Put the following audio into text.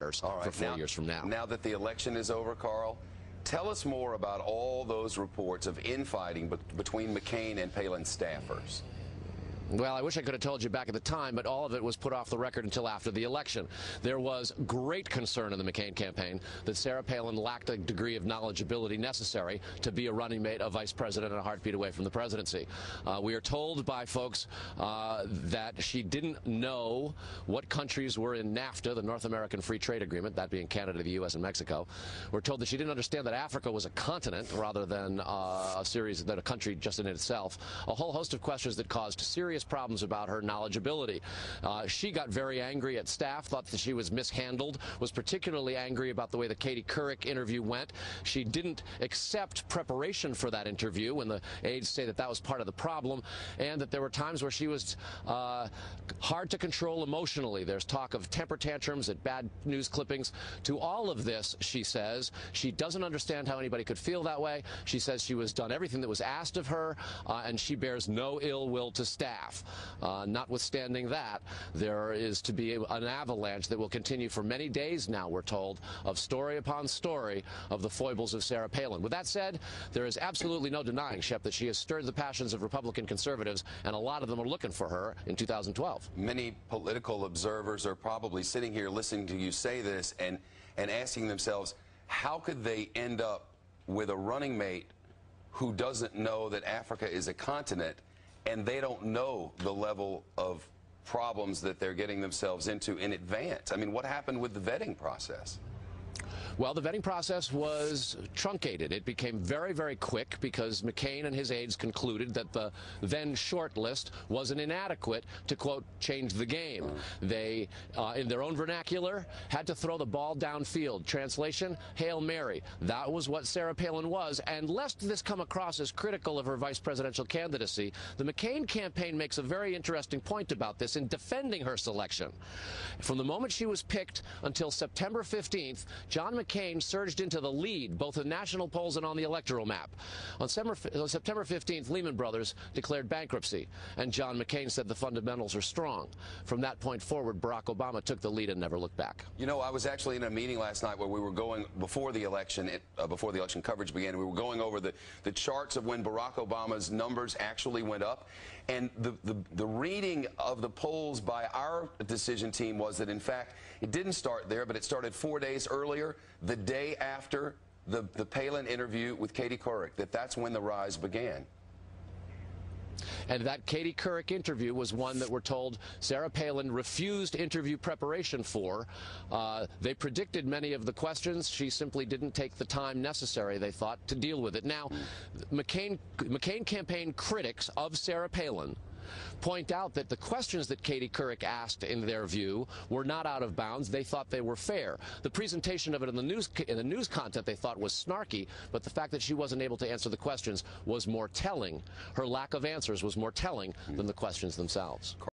All right, for 4 years from now. Now that the election is over, Carl, tell us more about all those reports of infighting between McCain and Palin staffers. Well, I wish I could have told you back at the time, but all of it was put off the record until after the election. There was great concern in the McCain campaign that Sarah Palin lacked a degree of knowledgeability necessary to be a running mate, a vice president, and a heartbeat away from the presidency. We are told by folks that she didn't know what countries were in NAFTA, the North American Free Trade Agreement, that being Canada, the U.S., and Mexico. We're told that she didn't understand that Africa was a continent rather than a country just in itself. A whole host of questions that caused serious problems about her knowledgeability. She got very angry at staff, thought that she was mishandled, was particularly angry about the way the Katie Couric interview went. She didn't accept preparation for that interview when the aides say that that was part of the problem, and that there were times where she was hard to control emotionally. There's talk of temper tantrums at bad news clippings. To all of this, she says, she doesn't understand how anybody could feel that way. She says she was done everything that was asked of her, and she bears no ill will to staff. Notwithstanding that, there is to be an avalanche that will continue for many days now, we're told, of story upon story of the foibles of Sarah Palin. With that said, there is absolutely no denying, Shep, that she has stirred the passions of Republican conservatives, and a lot of them are looking for her in 2012. Many political observers are probably sitting here listening to you say this and asking themselves, how could they end up with a running mate who doesn't know that Africa is a continent, and they don't know the level of problems that they're getting themselves into in advance? I mean, what happened with the vetting process? Well, the vetting process was truncated. It became very, very quick because McCain and his aides concluded that the then short list wasn't inadequate to, quote, change the game. They, in their own vernacular, had to throw the ball downfield. Translation, Hail Mary. That was what Sarah Palin was. And lest this come across as critical of her vice presidential candidacy, the McCain campaign makes a very interesting point about this in defending her selection. From the moment she was picked until September 15th, John McCain surged into the lead, both in national polls and on the electoral map. On September 15th, Lehman Brothers declared bankruptcy, and John McCain said the fundamentals are strong. From that point forward, Barack Obama took the lead and never looked back. You know, I was actually in a meeting last night where we were going, before the election coverage began, we were going over the charts of when Barack Obama's numbers actually went up. And the reading of the polls by our decision team was that, in fact, it didn't start there, but it started 4 days earlier, the day after the Palin interview with Katie Couric, that's when the rise began. And that Katie Couric interview was one that we're told Sarah Palin refused interview preparation for. They predicted many of the questions. She simply didn't take the time necessary, they thought, to deal with it. Now, McCain campaign critics of Sarah Palin point out that the questions that Katie Couric asked, in their view, were not out of bounds. They thought they were fair. The presentation of it in the news content they thought was snarky, but the fact that she wasn't able to answer the questions was more telling. Her lack of answers was more telling than the questions themselves.